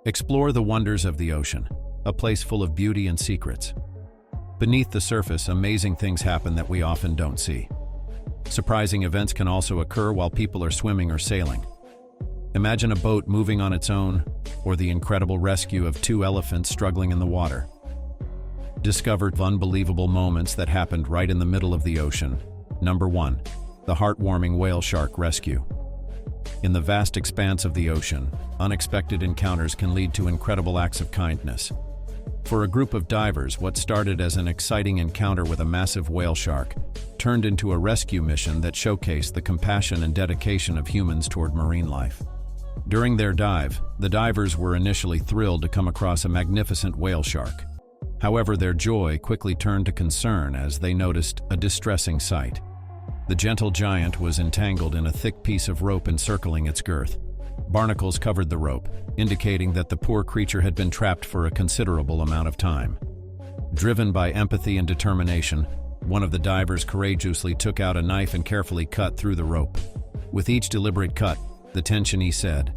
Explore the wonders of the ocean, a place full of beauty and secrets. Beneath the surface, amazing things happen that we often don't see. Surprising events can also occur while people are swimming or sailing. Imagine a boat moving on its own, or the incredible rescue of 2 elephants struggling in the water. Discover unbelievable moments that happened right in the middle of the ocean. Number 1. The heartwarming whale shark rescue. In the vast expanse of the ocean, unexpected encounters can lead to incredible acts of kindness. For a group of divers, what started as an exciting encounter with a massive whale shark turned into a rescue mission that showcased the compassion and dedication of humans toward marine life. During their dive, the divers were initially thrilled to come across a magnificent whale shark. However, their joy quickly turned to concern as they noticed a distressing sight. The gentle giant was entangled in a thick piece of rope encircling its girth. Barnacles covered the rope, indicating that the poor creature had been trapped for a considerable amount of time. Driven by empathy and determination, one of the divers courageously took out a knife and carefully cut through the rope. With each deliberate cut, the tension eased,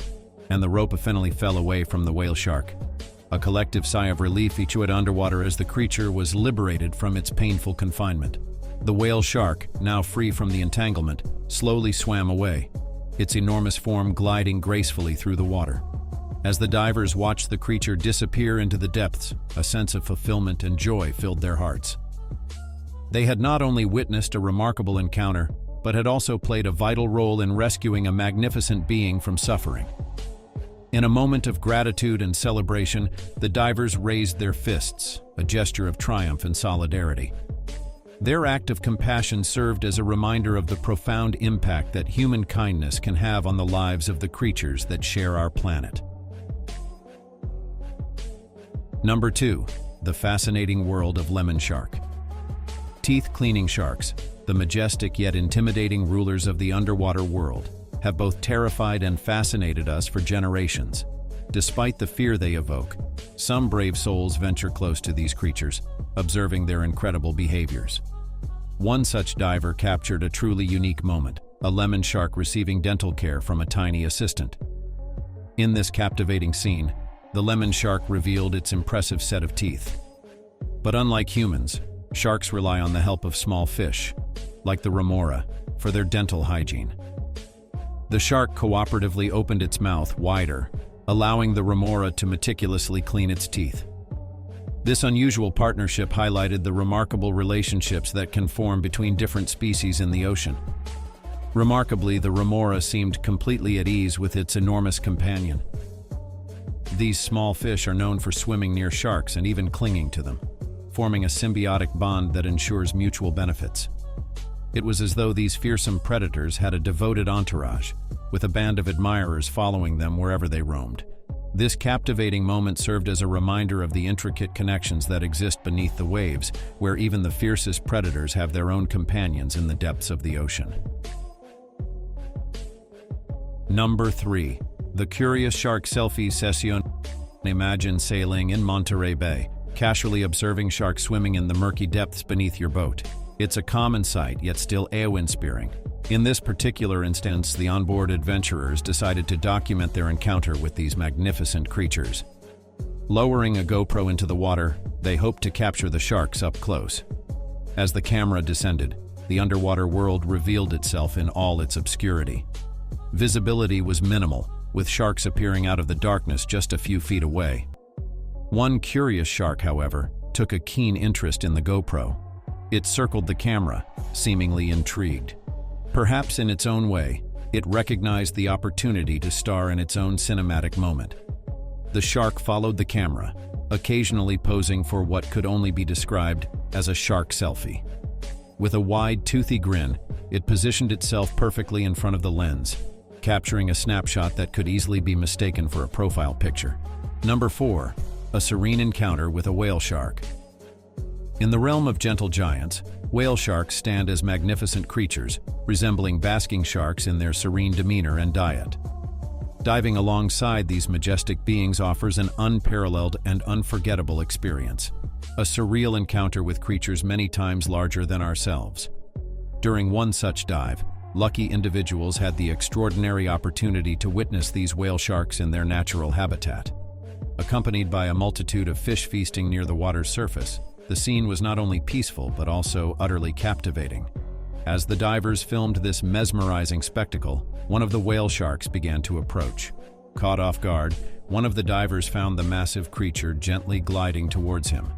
and the rope finally fell away from the whale shark. A collective sigh of relief echoed underwater as the creature was liberated from its painful confinement. The whale shark, now free from the entanglement, slowly swam away, its enormous form gliding gracefully through the water. As the divers watched the creature disappear into the depths, a sense of fulfillment and joy filled their hearts. They had not only witnessed a remarkable encounter, but had also played a vital role in rescuing a magnificent being from suffering. In a moment of gratitude and celebration, the divers raised their fists, a gesture of triumph and solidarity. Their act of compassion served as a reminder of the profound impact that human kindness can have on the lives of the creatures that share our planet. Number 2. The fascinating world of lemon shark. Teeth-cleaning sharks, the majestic yet intimidating rulers of the underwater world, have both terrified and fascinated us for generations. Despite the fear they evoke, some brave souls venture close to these creatures, observing their incredible behaviors. One such diver captured a truly unique moment, a lemon shark receiving dental care from a tiny assistant. In this captivating scene, the lemon shark revealed its impressive set of teeth. But unlike humans, sharks rely on the help of small fish, like the remora, for their dental hygiene. The shark cooperatively opened its mouth wider, allowing the remora to meticulously clean its teeth. This unusual partnership highlighted the remarkable relationships that can form between different species in the ocean. Remarkably, the remora seemed completely at ease with its enormous companion. These small fish are known for swimming near sharks and even clinging to them, forming a symbiotic bond that ensures mutual benefits. It was as though these fearsome predators had a devoted entourage, with a band of admirers following them wherever they roamed. This captivating moment served as a reminder of the intricate connections that exist beneath the waves, where even the fiercest predators have their own companions in the depths of the ocean. Number 3. The curious shark selfie session. Imagine sailing in Monterey Bay, casually observing sharks swimming in the murky depths beneath your boat. It's a common sight, yet still awe-inspiring. In this particular instance, the onboard adventurers decided to document their encounter with these magnificent creatures. Lowering a GoPro into the water, they hoped to capture the sharks up close. As the camera descended, the underwater world revealed itself in all its obscurity. Visibility was minimal, with sharks appearing out of the darkness just a few feet away. One curious shark, however, took a keen interest in the GoPro. It circled the camera, seemingly intrigued. Perhaps in its own way, it recognized the opportunity to star in its own cinematic moment. The shark followed the camera, occasionally posing for what could only be described as a shark selfie. With a wide, toothy grin, it positioned itself perfectly in front of the lens, capturing a snapshot that could easily be mistaken for a profile picture. Number 4. A serene encounter with a whale shark. In the realm of gentle giants, whale sharks stand as magnificent creatures, resembling basking sharks in their serene demeanor and diet. Diving alongside these majestic beings offers an unparalleled and unforgettable experience, a surreal encounter with creatures many times larger than ourselves. During one such dive, lucky individuals had the extraordinary opportunity to witness these whale sharks in their natural habitat. Accompanied by a multitude of fish feasting near the water's surface, the scene was not only peaceful but also utterly captivating. As the divers filmed this mesmerizing spectacle, one of the whale sharks began to approach. Caught off guard, one of the divers found the massive creature gently gliding towards him.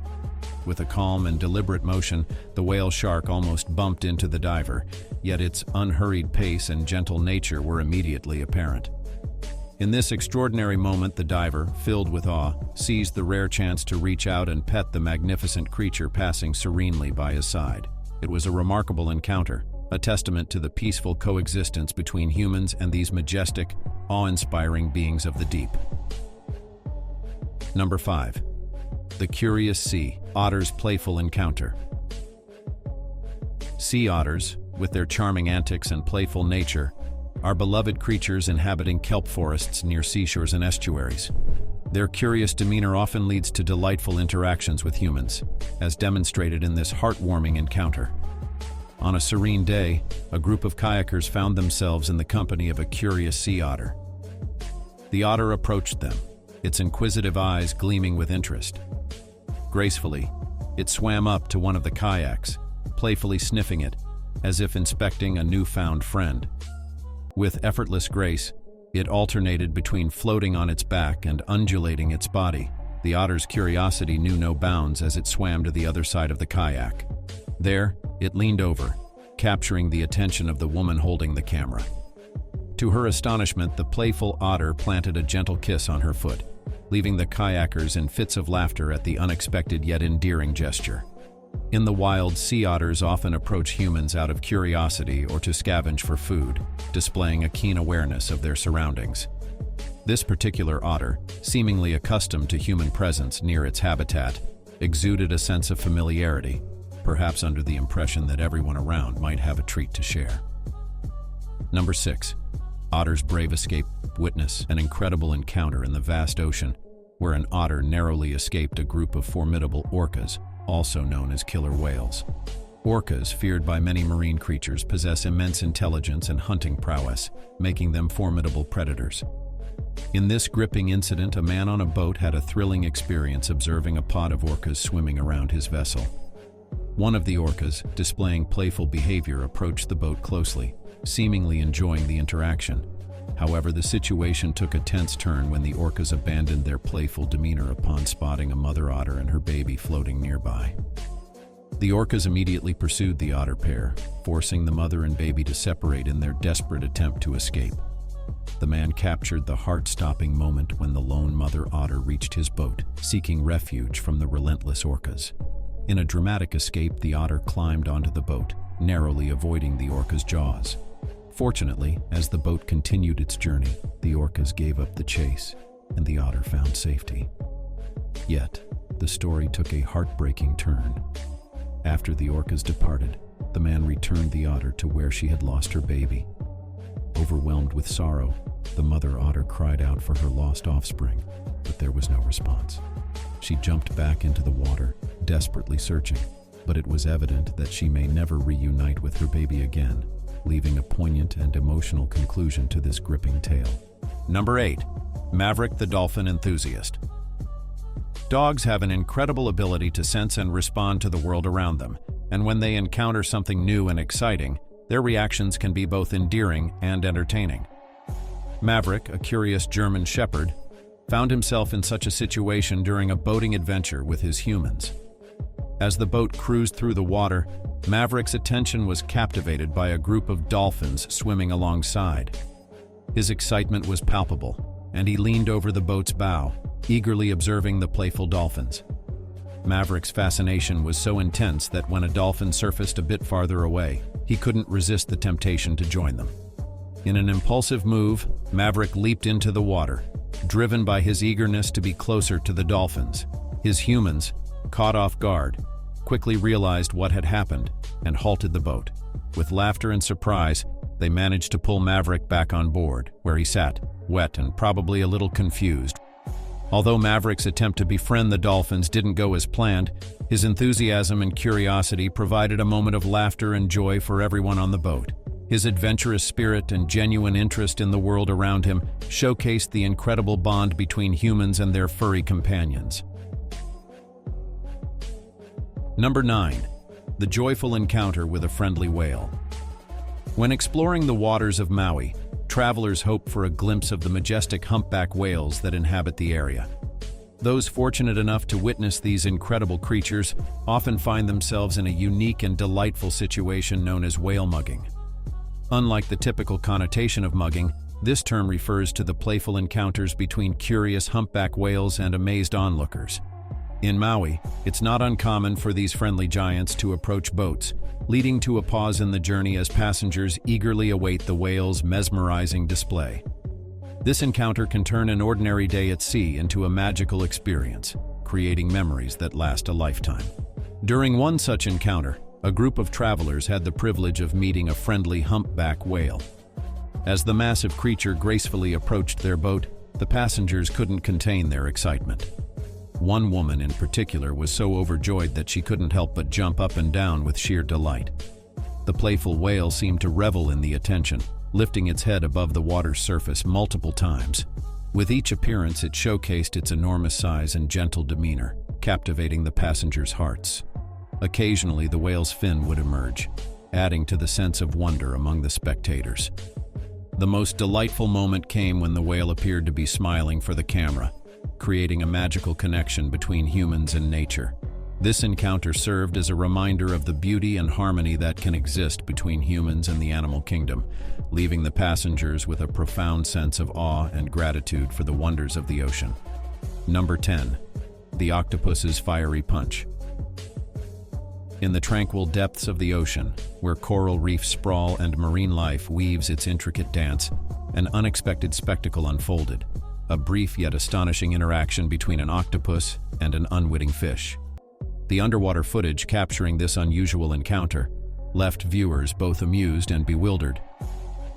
With a calm and deliberate motion, the whale shark almost bumped into the diver, yet its unhurried pace and gentle nature were immediately apparent. In this extraordinary moment, the diver, filled with awe, seized the rare chance to reach out and pet the magnificent creature passing serenely by his side. It was a remarkable encounter, a testament to the peaceful coexistence between humans and these majestic, awe-inspiring beings of the deep. Number 5. The Curious Sea, Otters' Playful Encounter. Sea otters, with their charming antics and playful nature, are beloved creatures inhabiting kelp forests near seashores and estuaries. Their curious demeanor often leads to delightful interactions with humans, as demonstrated in this heartwarming encounter. On a serene day, a group of kayakers found themselves in the company of a curious sea otter. The otter approached them, its inquisitive eyes gleaming with interest. Gracefully, it swam up to one of the kayaks, playfully sniffing it, as if inspecting a newfound friend. With effortless grace, it alternated between floating on its back and undulating its body. The otter's curiosity knew no bounds as it swam to the other side of the kayak. There, it leaned over, capturing the attention of the woman holding the camera. To her astonishment, the playful otter planted a gentle kiss on her foot, leaving the kayakers in fits of laughter at the unexpected yet endearing gesture. In the wild, sea otters often approach humans out of curiosity or to scavenge for food, displaying a keen awareness of their surroundings. This particular otter, seemingly accustomed to human presence near its habitat, exuded a sense of familiarity, perhaps under the impression that everyone around might have a treat to share. Number 6. Otter's brave escape. Witness an incredible encounter in the vast ocean, where an otter narrowly escaped a group of formidable orcas, also known as killer whales. Orcas, feared by many marine creatures, possess immense intelligence and hunting prowess, making them formidable predators. In this gripping incident, a man on a boat had a thrilling experience observing a pod of orcas swimming around his vessel. One of the orcas, displaying playful behavior, approached the boat closely, seemingly enjoying the interaction. However, the situation took a tense turn when the orcas abandoned their playful demeanor upon spotting a mother otter and her baby floating nearby. The orcas immediately pursued the otter pair, forcing the mother and baby to separate in their desperate attempt to escape. The man captured the heart-stopping moment when the lone mother otter reached his boat, seeking refuge from the relentless orcas. In a dramatic escape, the otter climbed onto the boat, narrowly avoiding the orca's jaws. Fortunately, as the boat continued its journey, the orcas gave up the chase, and the otter found safety. Yet, the story took a heartbreaking turn. After the orcas departed, the man returned the otter to where she had lost her baby. Overwhelmed with sorrow, the mother otter cried out for her lost offspring, but there was no response. She jumped back into the water, desperately searching, but it was evident that she may never reunite with her baby again, leaving a poignant and emotional conclusion to this gripping tale. Number 8. Maverick the Dolphin Enthusiast. Dogs have an incredible ability to sense and respond to the world around them, and when they encounter something new and exciting, their reactions can be both endearing and entertaining. Maverick, a curious German shepherd, found himself in such a situation during a boating adventure with his humans. As the boat cruised through the water, Maverick's attention was captivated by a group of dolphins swimming alongside. His excitement was palpable, and he leaned over the boat's bow, eagerly observing the playful dolphins. Maverick's fascination was so intense that when a dolphin surfaced a bit farther away, he couldn't resist the temptation to join them. In an impulsive move, Maverick leaped into the water, driven by his eagerness to be closer to the dolphins. His humans, caught off guard, quickly realized what had happened and halted the boat. With laughter and surprise, they managed to pull Maverick back on board, where he sat, wet and probably a little confused. Although Maverick's attempt to befriend the dolphins didn't go as planned, his enthusiasm and curiosity provided a moment of laughter and joy for everyone on the boat. His adventurous spirit and genuine interest in the world around him showcased the incredible bond between humans and their furry companions. Number 9. The joyful encounter with a friendly whale. When exploring the waters of Maui, travelers hope for a glimpse of the majestic humpback whales that inhabit the area. Those fortunate enough to witness these incredible creatures often find themselves in a unique and delightful situation known as whale mugging. Unlike the typical connotation of mugging, this term refers to the playful encounters between curious humpback whales and amazed onlookers. In Maui, it's not uncommon for these friendly giants to approach boats, leading to a pause in the journey as passengers eagerly await the whale's mesmerizing display. This encounter can turn an ordinary day at sea into a magical experience, creating memories that last a lifetime. During one such encounter, a group of travelers had the privilege of meeting a friendly humpback whale. As the massive creature gracefully approached their boat, the passengers couldn't contain their excitement. One woman in particular was so overjoyed that she couldn't help but jump up and down with sheer delight. The playful whale seemed to revel in the attention, lifting its head above the water's surface multiple times. With each appearance, it showcased its enormous size and gentle demeanor, captivating the passengers' hearts. Occasionally, the whale's fin would emerge, adding to the sense of wonder among the spectators. The most delightful moment came when the whale appeared to be smiling for the camera, creating a magical connection between humans and nature. This encounter served as a reminder of the beauty and harmony that can exist between humans and the animal kingdom, leaving the passengers with a profound sense of awe and gratitude for the wonders of the ocean. Number 10. The octopus's fiery punch. In the tranquil depths of the ocean, where coral reefs sprawl and marine life weaves its intricate dance, an unexpected spectacle unfolded. A brief yet astonishing interaction between an octopus and an unwitting fish. The underwater footage capturing this unusual encounter left viewers both amused and bewildered.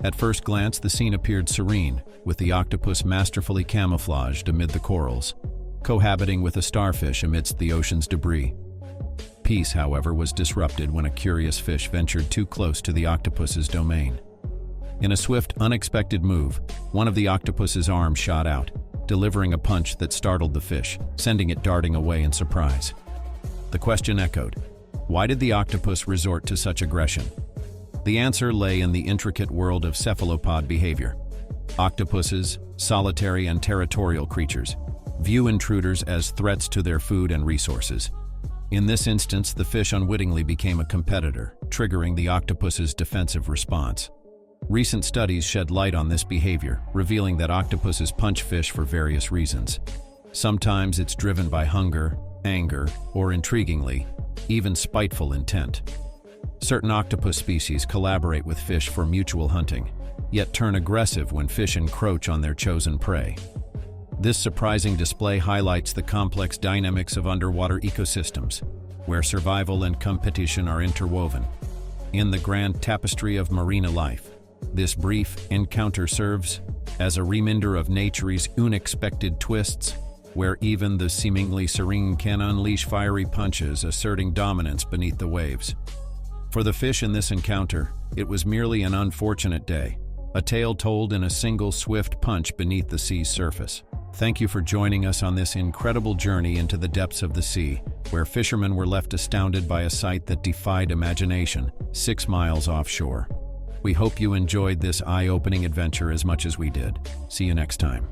At first glance, the scene appeared serene, with the octopus masterfully camouflaged amid the corals, cohabiting with a starfish amidst the ocean's debris. Peace, however, was disrupted when a curious fish ventured too close to the octopus's domain. In a swift, unexpected move, one of the octopus's arms shot out, delivering a punch that startled the fish, sending it darting away in surprise. The question echoed: why did the octopus resort to such aggression? The answer lay in the intricate world of cephalopod behavior. Octopuses, solitary and territorial creatures, view intruders as threats to their food and resources. In this instance, the fish unwittingly became a competitor, triggering the octopus's defensive response. Recent studies shed light on this behavior, revealing that octopuses punch fish for various reasons. Sometimes it's driven by hunger, anger, or intriguingly, even spiteful intent. Certain octopus species collaborate with fish for mutual hunting, yet turn aggressive when fish encroach on their chosen prey. This surprising display highlights the complex dynamics of underwater ecosystems, where survival and competition are interwoven. In the grand tapestry of marine life, this brief encounter serves as a reminder of nature's unexpected twists, where even the seemingly serene can unleash fiery punches, asserting dominance beneath the waves. For the fish in this encounter, it was merely an unfortunate day, a tale told in a single swift punch beneath the sea's surface. Thank you for joining us on this incredible journey into the depths of the sea, where fishermen were left astounded by a sight that defied imagination, 6 miles offshore. We hope you enjoyed this eye-opening adventure as much as we did. See you next time.